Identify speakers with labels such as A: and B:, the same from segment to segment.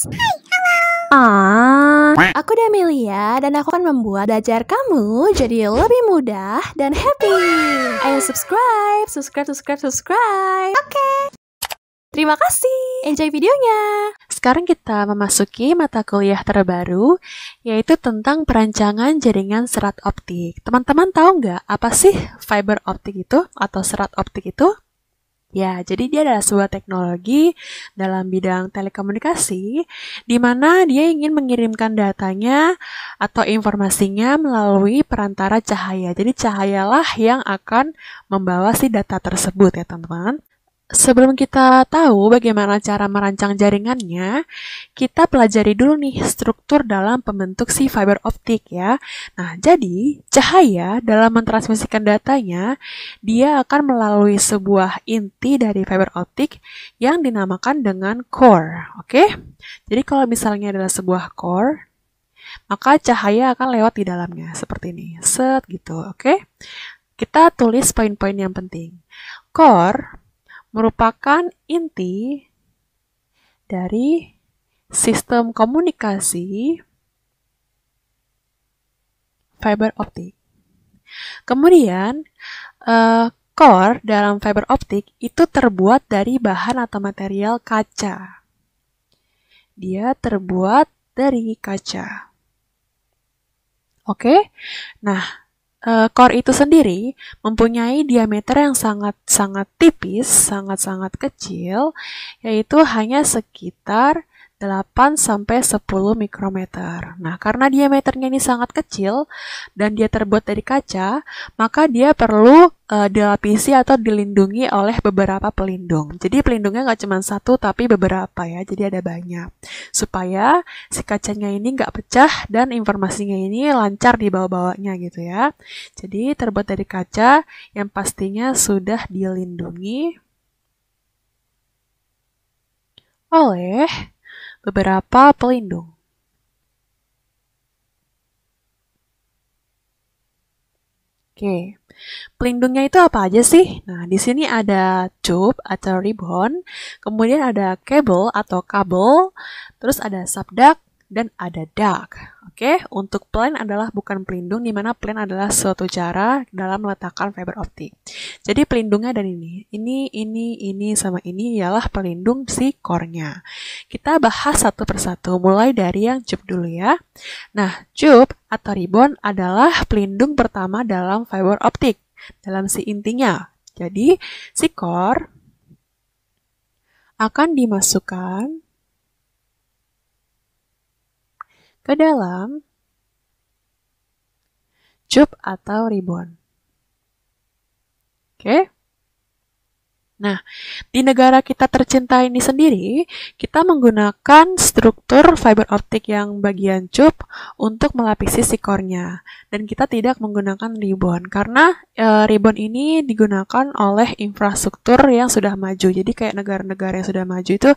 A: guys. Aku Damelia dan aku akan membuat belajar kamu jadi lebih mudah dan happy. Ayo subscribe. Oke. Terima kasih. Enjoy videonya. Sekarang kita memasuki mata kuliah terbaru, yaitu tentang perancangan jaringan serat optik. Teman-teman tahu nggak apa sih fiber optik itu atau serat optik itu? Ya, jadi dia adalah sebuah teknologi dalam bidang telekomunikasi di mana dia ingin mengirimkan datanya atau informasinya melalui perantara cahaya. Jadi cahayalah yang akan membawa si data tersebut ya teman-teman. Sebelum kita tahu bagaimana cara merancang jaringannya, kita pelajari dulu nih struktur dalam pembentuk si fiber optik ya. Nah, jadi cahaya dalam mentransmisikan datanya, dia akan melalui sebuah inti dari fiber optik yang dinamakan dengan core. Oke? Jadi kalau misalnya adalah sebuah core, maka cahaya akan lewat di dalamnya seperti ini. Set gitu, oke? Kita tulis poin-poin yang penting. Core merupakan inti dari sistem komunikasi fiber optik. Kemudian, core dalam fiber optik itu terbuat dari bahan atau material kaca. Dia terbuat dari kaca. Oke? Nah, core itu sendiri mempunyai diameter yang sangat-sangat tipis, sangat-sangat kecil, yaitu hanya sekitar 8-10 mikrometer. Nah, karena diameternya ini sangat kecil dan dia terbuat dari kaca, maka dia perlu dilapisi atau dilindungi oleh beberapa pelindung. Jadi pelindungnya nggak cuma satu, tapi beberapa ya, jadi ada banyak. Supaya si kacanya ini nggak pecah dan informasinya ini lancar dibawa-bawanya gitu ya. Jadi terbuat dari kaca yang pastinya sudah dilindungi oleh beberapa pelindung. Oke, pelindungnya itu apa aja sih? Nah, di sini ada tube atau ribbon, kemudian ada kabel atau kabel, terus ada subduct, dan ada duct. Oke, untuk plan adalah bukan pelindung, di mana plan adalah suatu cara dalam meletakkan fiber optik. Jadi pelindungnya dan ini, sama ini ialah pelindung si core-nya. Kita bahas satu persatu, mulai dari yang tube dulu ya. Nah, tube atau ribbon adalah pelindung pertama dalam fiber optik, dalam si intinya. Jadi, si core akan dimasukkan ke dalam tube atau ribbon. Oke? Nah, di negara kita tercinta ini sendiri, kita menggunakan struktur fiber optik yang bagian tube untuk melapisi si core-nya. Dan kita tidak menggunakan ribbon, karena ribbon ini digunakan oleh infrastruktur yang sudah maju. Jadi kayak negara-negara yang sudah maju itu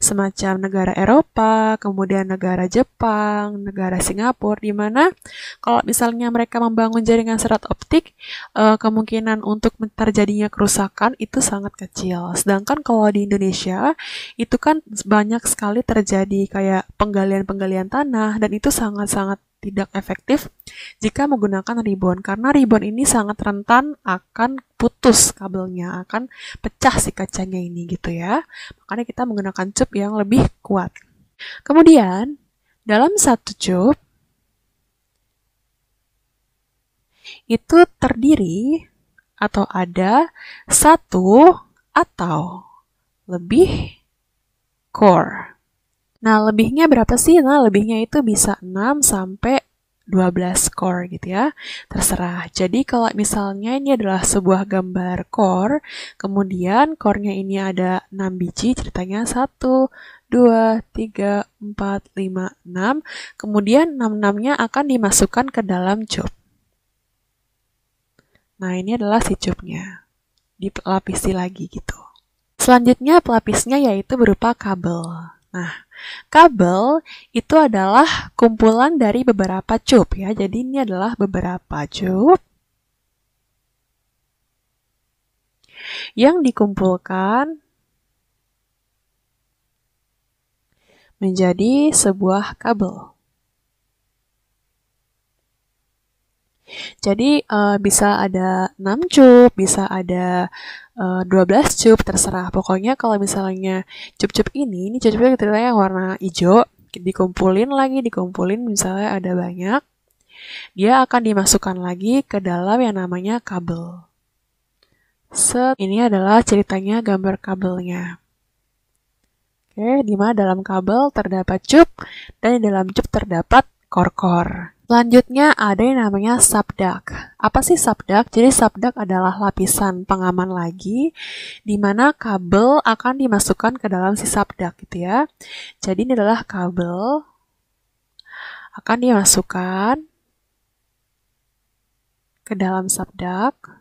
A: semacam negara Eropa, kemudian negara Jepang, negara Singapura, di mana kalau misalnya mereka membangun jaringan serat optik, kemungkinan untuk terjadinya kerusakan itu sangat kecil. Sedangkan kalau di Indonesia, itu kan banyak sekali terjadi kayak penggalian-penggalian tanah, dan itu sangat-sangat tidak efektif jika menggunakan ribbon, karena ribbon ini sangat rentan akan putus kabelnya, akan pecah si kacanya ini gitu ya. Makanya kita menggunakan tube yang lebih kuat. Kemudian, dalam satu tube itu terdiri atau ada satu atau lebih core. Nah, lebihnya berapa sih? Nah, lebihnya itu bisa 6 sampai 12 core gitu ya. Terserah. Jadi kalau misalnya ini adalah sebuah gambar core, kemudian core-nya ini ada 6 biji, ceritanya 1, 2, 3, 4, 5, 6. Kemudian 6-6-nya akan dimasukkan ke dalam tube. Nah, ini adalah si tube-nya. Dilapisi lagi gitu. Selanjutnya pelapisnya yaitu berupa kabel. Nah, kabel itu adalah kumpulan dari beberapa tube ya. Jadi ini adalah beberapa tube yang dikumpulkan menjadi sebuah kabel. Jadi bisa ada 6 cup, bisa ada 12 cup, terserah. Pokoknya kalau misalnya cup-cup ini cup-cupnya kita yang warna hijau, dikumpulin misalnya ada banyak, dia akan dimasukkan lagi ke dalam yang namanya kabel. Ini adalah ceritanya gambar kabelnya. Oke, di mana dalam kabel terdapat cup, dan di dalam cup terdapat kor-kor. Selanjutnya ada yang namanya subduct. Apa sih subduct? Jadi subduct adalah lapisan pengaman lagi, di mana kabel akan dimasukkan ke dalam si subduct gitu ya. Jadi ini adalah kabel akan dimasukkan ke dalam subduct.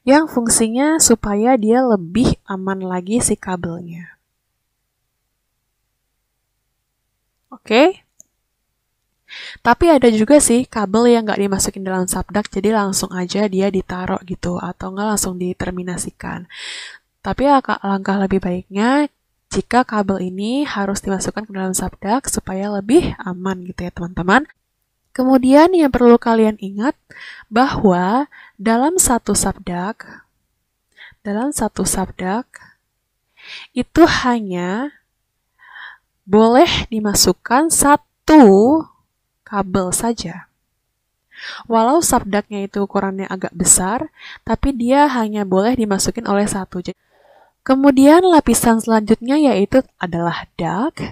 A: Yang fungsinya supaya dia lebih aman lagi si kabelnya. Oke. Tapi ada juga sih kabel yang nggak dimasukin dalam subduct, jadi langsung aja dia ditaruh gitu, atau nggak langsung diterminasikan. Tapi langkah lebih baiknya, jika kabel ini harus dimasukkan ke dalam subduct supaya lebih aman gitu ya teman-teman. Kemudian yang perlu kalian ingat, bahwa dalam satu subduct, itu hanya boleh dimasukkan satu kabel saja. Walau subduct-nya itu ukurannya agak besar, tapi dia hanya boleh dimasukin oleh satu. Kemudian lapisan selanjutnya yaitu adalah duct.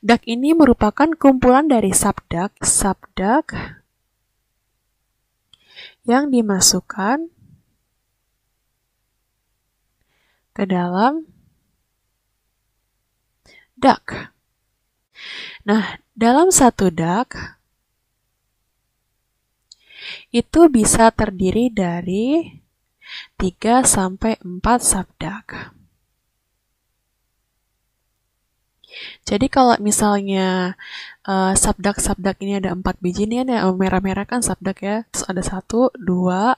A: Duct ini merupakan kumpulan dari subduct yang dimasukkan ke dalam duct. Nah, dalam satu duct itu bisa terdiri dari 3-4 subduct. Jadi kalau misalnya subduct ini ada 4 biji, ini ada merah-merah kan subduct ya. Terus ada 1, 2,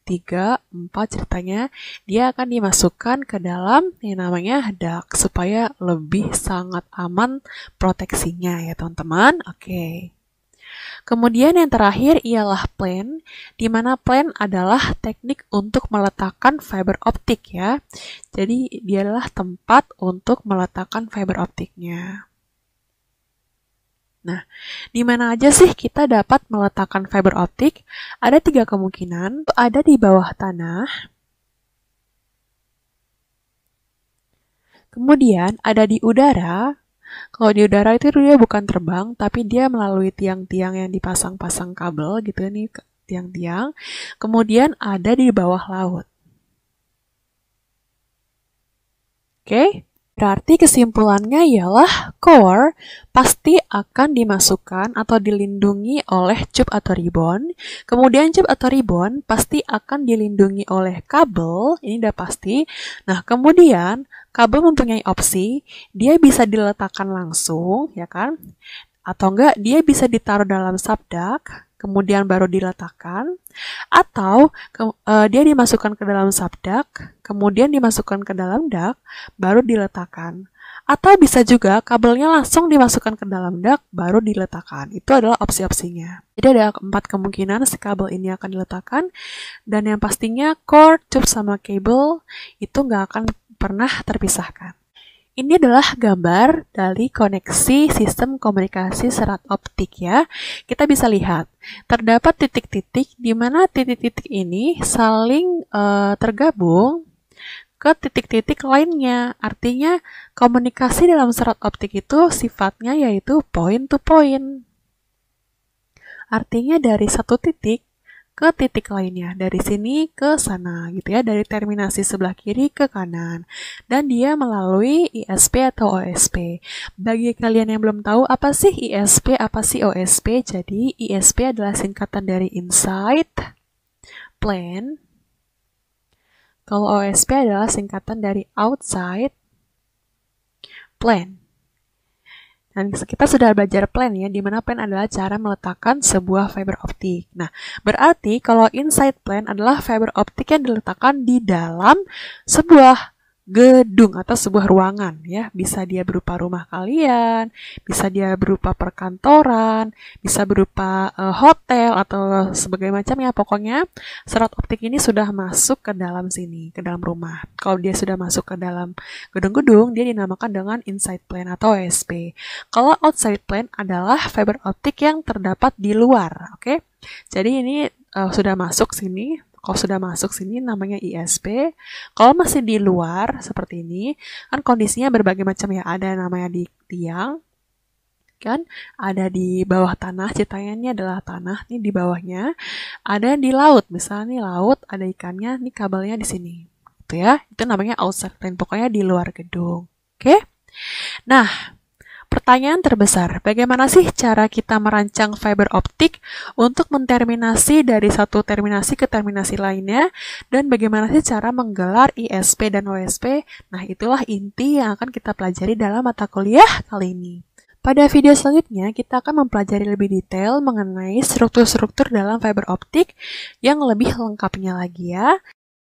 A: 3, 4 ceritanya, dia akan dimasukkan ke dalam yang namanya duct supaya lebih sangat aman proteksinya ya teman-teman. Oke. Kemudian yang terakhir ialah plane, di mana plane adalah teknik untuk meletakkan fiber optik ya. Jadi dia adalah tempat untuk meletakkan fiber optiknya. Nah, di mana aja sih kita dapat meletakkan fiber optik? Ada 3 kemungkinan. Ada di bawah tanah. Kemudian ada di udara. Kalau di udara itu dia bukan terbang, tapi dia melalui tiang-tiang yang dipasang-pasang kabel gitu nih, tiang-tiang. Kemudian ada di bawah laut. Oke? Berarti kesimpulannya ialah core pasti akan dimasukkan atau dilindungi oleh cup atau ribbon. Kemudian cup atau ribbon pasti akan dilindungi oleh kabel, ini udah pasti. Nah, kemudian kabel mempunyai opsi, dia bisa diletakkan langsung, ya kan? Atau enggak, dia bisa ditaruh dalam subduct, kemudian baru diletakkan, atau dia dimasukkan ke dalam subduct, kemudian dimasukkan ke dalam duct, baru diletakkan. Atau bisa juga kabelnya langsung dimasukkan ke dalam duct, baru diletakkan. Itu adalah opsi-opsinya. Jadi ada 4 kemungkinan si kabel ini akan diletakkan, dan yang pastinya core, tube, sama cable itu nggak akan pernah terpisahkan. Ini adalah gambar dari koneksi sistem komunikasi serat optik ya. Kita bisa lihat, terdapat titik-titik di mana titik-titik ini saling tergabung ke titik-titik lainnya. Artinya komunikasi dalam serat optik itu sifatnya yaitu point to point. Artinya dari satu titik ke titik lainnya, dari sini ke sana gitu ya, dari terminasi sebelah kiri ke kanan, dan dia melalui ISP atau OSP. Bagi kalian yang belum tahu apa sih ISP, apa sih OSP, jadi ISP adalah singkatan dari Inside Plane, kalau OSP adalah singkatan dari Outside Plane. Dan kita sudah belajar plane ya, di mana plane adalah cara meletakkan sebuah fiber optik. Nah, berarti kalau inside plane adalah fiber optik yang diletakkan di dalam sebuah gedung atau sebuah ruangan ya. Bisa dia berupa rumah kalian, bisa dia berupa perkantoran, bisa berupa hotel atau sebagai macamnya. Pokoknya serat optik ini sudah masuk ke dalam sini, ke dalam rumah. Kalau dia sudah masuk ke dalam gedung-gedung, dia dinamakan dengan inside plane atau OSP. Kalau outside plane adalah fiber optik yang terdapat di luar, oke? Jadi ini sudah masuk sini. Kalau sudah masuk sini namanya ISP. Kalau masih di luar seperti ini, kan kondisinya berbagai macam ya. Ada namanya di tiang, kan? Ada di bawah tanah, ceritanya ini adalah tanah nih di bawahnya. Ada di laut, misalnya nih laut, ada ikannya, nih kabelnya di sini. Itu ya, itu namanya outside plane, pokoknya di luar gedung. Oke? Nah, pertanyaan terbesar, bagaimana sih cara kita merancang fiber optik untuk menterminasi dari satu terminasi ke terminasi lainnya, dan bagaimana sih cara menggelar ISP dan OSP? Nah, itulah inti yang akan kita pelajari dalam mata kuliah kali ini. Pada video selanjutnya, kita akan mempelajari lebih detail mengenai struktur-struktur dalam fiber optik yang lebih lengkapnya lagi ya.